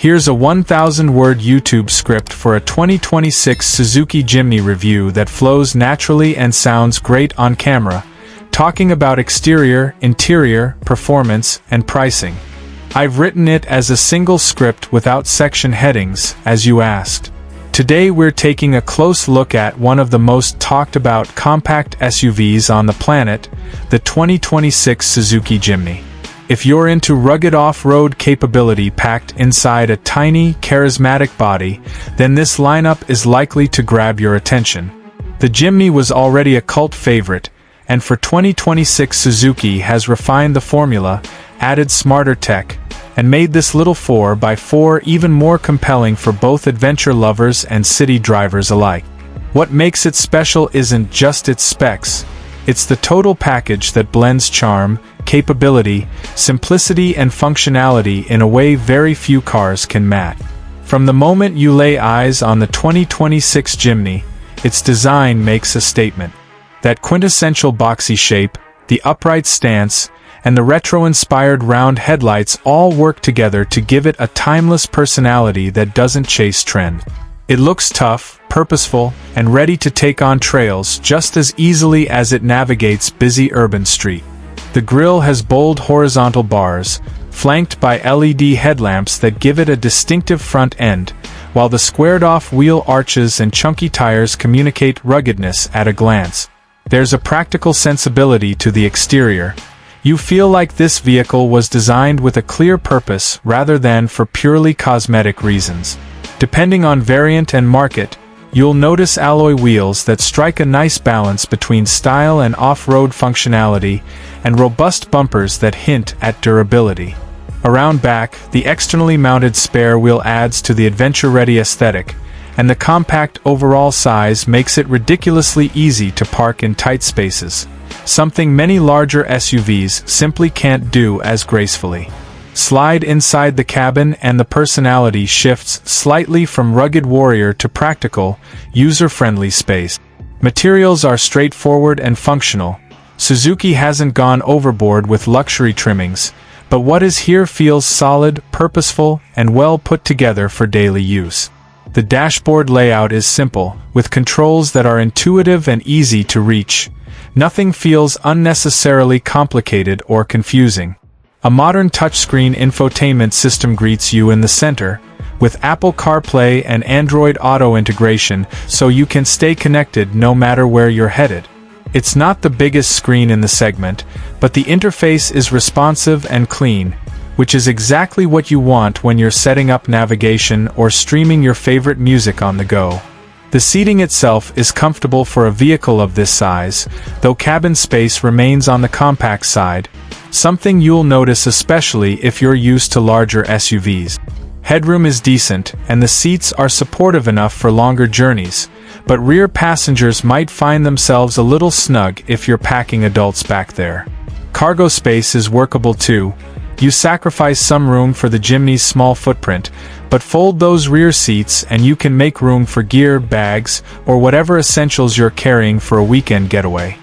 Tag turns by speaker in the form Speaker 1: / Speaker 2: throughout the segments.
Speaker 1: Here's a 1,000-word YouTube script for a 2026 Suzuki Jimny review that flows naturally and sounds great on camera, talking about exterior, interior, performance, and pricing. I've written it as a single script without section headings, as you asked. Today we're taking a close look at one of the most talked about compact SUVs on the planet, the 2026 Suzuki Jimny. If you're into rugged off-road capability packed inside a tiny, charismatic body, then this lineup is likely to grab your attention. The Jimny was already a cult favorite, and for 2026 Suzuki has refined the formula, added smarter tech, and made this little 4x4 even more compelling for both adventure lovers and city drivers alike. What makes it special isn't just its specs, it's the total package that blends charm, capability, simplicity and functionality in a way very few cars can match. From the moment you lay eyes on the 2026 Jimny, its design makes a statement. That quintessential boxy shape, the upright stance, and the retro-inspired round headlights all work together to give it a timeless personality that doesn't chase trend. It looks tough, purposeful, and ready to take on trails just as easily as it navigates busy urban streets. The grille has bold horizontal bars, flanked by LED headlamps that give it a distinctive front end, while the squared-off wheel arches and chunky tires communicate ruggedness at a glance. There's a practical sensibility to the exterior. You feel like this vehicle was designed with a clear purpose rather than for purely cosmetic reasons. Depending on variant and market, you'll notice alloy wheels that strike a nice balance between style and off-road functionality, and robust bumpers that hint at durability. Around back, the externally mounted spare wheel adds to the adventure-ready aesthetic, and the compact overall size makes it ridiculously easy to park in tight spaces, something many larger SUVs simply can't do as gracefully. Slide inside the cabin and the personality shifts slightly from rugged warrior to practical, user-friendly space. Materials are straightforward and functional. Suzuki hasn't gone overboard with luxury trimmings, but what is here feels solid, purposeful, and well put together for daily use. The dashboard layout is simple, with controls that are intuitive and easy to reach. Nothing feels unnecessarily complicated or confusing. A modern touchscreen infotainment system greets you in the center, with Apple CarPlay and Android Auto integration so you can stay connected no matter where you're headed. It's not the biggest screen in the segment, but the interface is responsive and clean, which is exactly what you want when you're setting up navigation or streaming your favorite music on the go. The seating itself is comfortable for a vehicle of this size, though cabin space remains on the compact side, something you'll notice especially if you're used to larger SUVs. Headroom is decent, and the seats are supportive enough for longer journeys, but rear passengers might find themselves a little snug if you're packing adults back there. Cargo space is workable too. You sacrifice some room for the Jimny's small footprint, but fold those rear seats and you can make room for gear, bags, or whatever essentials you're carrying for a weekend getaway.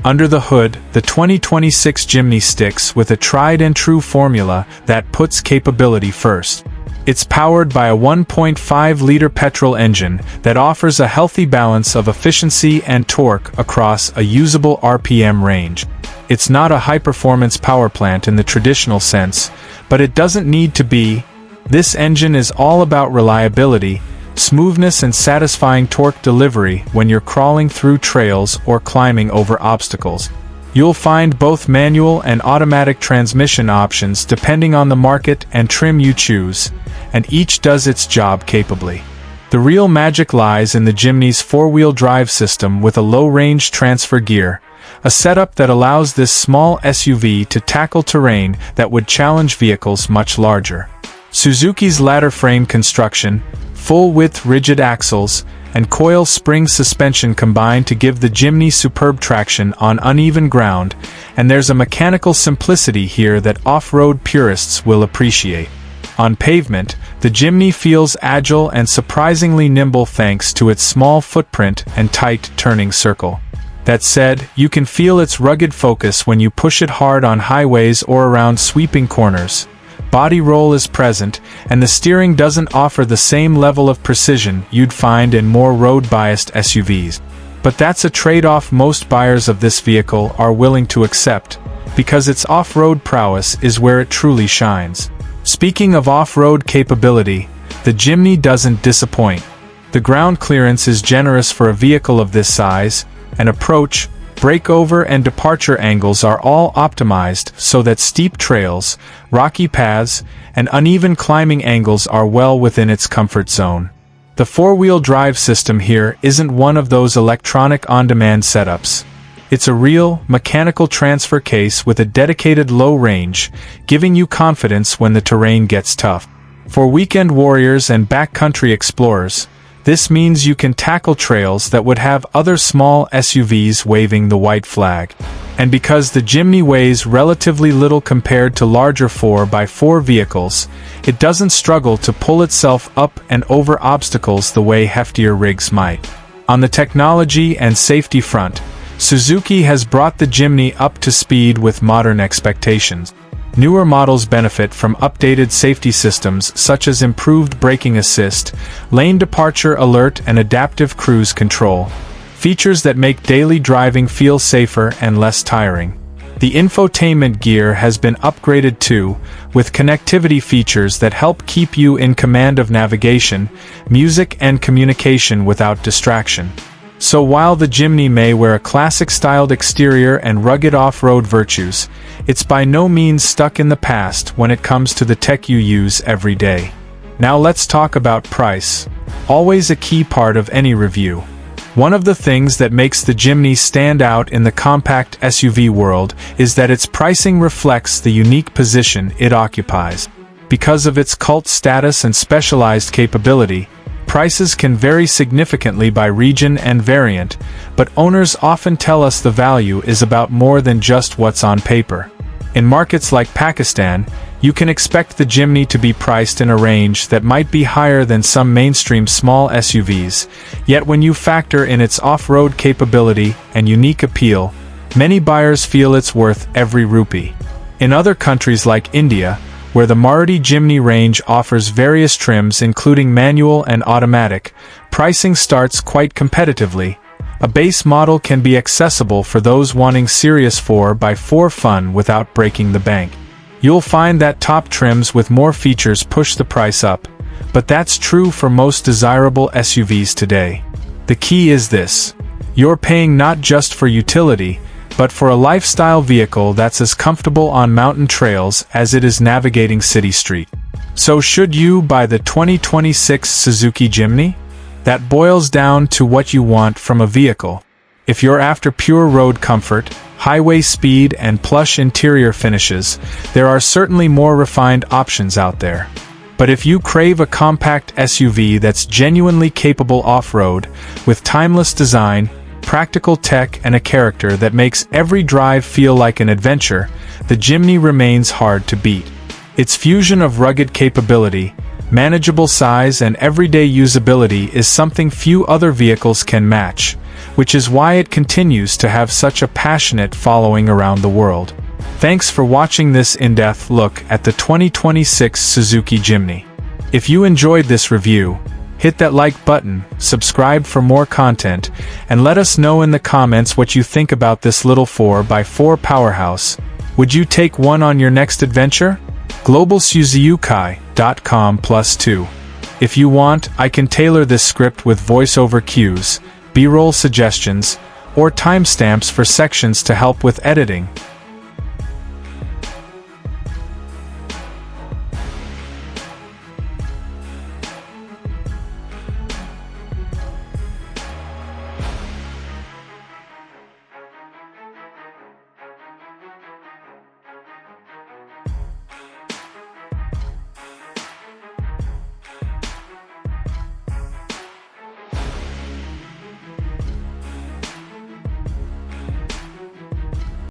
Speaker 1: Under the hood, the 2026 Jimny sticks with a tried-and-true formula that puts capability first. It's powered by a 1.5-liter petrol engine that offers a healthy balance of efficiency and torque across a usable RPM range. It's not a high-performance power plant in the traditional sense, but it doesn't need to be. This engine is all about reliability, smoothness and satisfying torque delivery when you're crawling through trails or climbing over obstacles. You'll find both manual and automatic transmission options depending on the market and trim you choose, and each does its job capably. The real magic lies in the Jimny's four-wheel drive system with a low-range transfer gear, a setup that allows this small SUV to tackle terrain that would challenge vehicles much larger. Suzuki's ladder frame construction, full-width rigid axles, and coil spring suspension combine to give the Jimny superb traction on uneven ground, and there's a mechanical simplicity here that off-road purists will appreciate. On pavement, the Jimny feels agile and surprisingly nimble thanks to its small footprint and tight turning circle. That said, you can feel its rugged focus when you push it hard on highways or around sweeping corners, body roll is present, and the steering doesn't offer the same level of precision you'd find in more road-biased SUVs. But that's a trade-off most buyers of this vehicle are willing to accept, because its off-road prowess is where it truly shines. Speaking of off-road capability, the Jimny doesn't disappoint. The ground clearance is generous for a vehicle of this size, and approach, breakover and departure angles are all optimized so that steep trails, rocky paths, and uneven climbing angles are well within its comfort zone. The four-wheel drive system here isn't one of those electronic on-demand setups. It's a real, mechanical transfer case with a dedicated low range, giving you confidence when the terrain gets tough. For weekend warriors and backcountry explorers, this means you can tackle trails that would have other small SUVs waving the white flag. And because the Jimny weighs relatively little compared to larger 4x4 vehicles, it doesn't struggle to pull itself up and over obstacles the way heftier rigs might. On the technology and safety front, Suzuki has brought the Jimny up to speed with modern expectations. Newer models benefit from updated safety systems such as improved braking assist, lane departure alert and adaptive cruise control, features that make daily driving feel safer and less tiring. The infotainment gear has been upgraded too, with connectivity features that help keep you in command of navigation, music and communication without distraction. So while the Jimny may wear a classic-styled exterior and rugged off-road virtues, it's by no means stuck in the past when it comes to the tech you use every day. Now let's talk about price, always a key part of any review. One of the things that makes the Jimny stand out in the compact SUV world is that its pricing reflects the unique position it occupies. Because of its cult status and specialized capability, prices can vary significantly by region and variant, but owners often tell us the value is about more than just what's on paper. In markets like Pakistan, you can expect the Jimny to be priced in a range that might be higher than some mainstream small SUVs, yet when you factor in its off-road capability and unique appeal, many buyers feel it's worth every rupee. In other countries like India, where the Maruti Jimny range offers various trims including manual and automatic, pricing starts quite competitively. A base model can be accessible for those wanting serious 4x4 fun without breaking the bank. You'll find that top trims with more features push the price up, but that's true for most desirable SUVs today. The key is this: you're paying not just for utility, but for a lifestyle vehicle that's as comfortable on mountain trails as it is navigating city street. So should you buy the 2026 Suzuki Jimny? That boils down to what you want from a vehicle. If you're after pure road comfort, highway speed and plush interior finishes, there are certainly more refined options out there. But if you crave a compact SUV that's genuinely capable off-road, with timeless design, practical tech and a character that makes every drive feel like an adventure, the Jimny remains hard to beat. Its fusion of rugged capability, manageable size and everyday usability is something few other vehicles can match, which is why it continues to have such a passionate following around the world. Thanks for watching this in-depth look at the 2026 Suzuki Jimny. If you enjoyed this review, hit that like button, subscribe for more content, and let us know in the comments what you think about this little 4x4 powerhouse. Would you take one on your next adventure? globalsuzuki.com+2. If you want, I can tailor this script with voiceover cues, B-roll suggestions, or timestamps for sections to help with editing.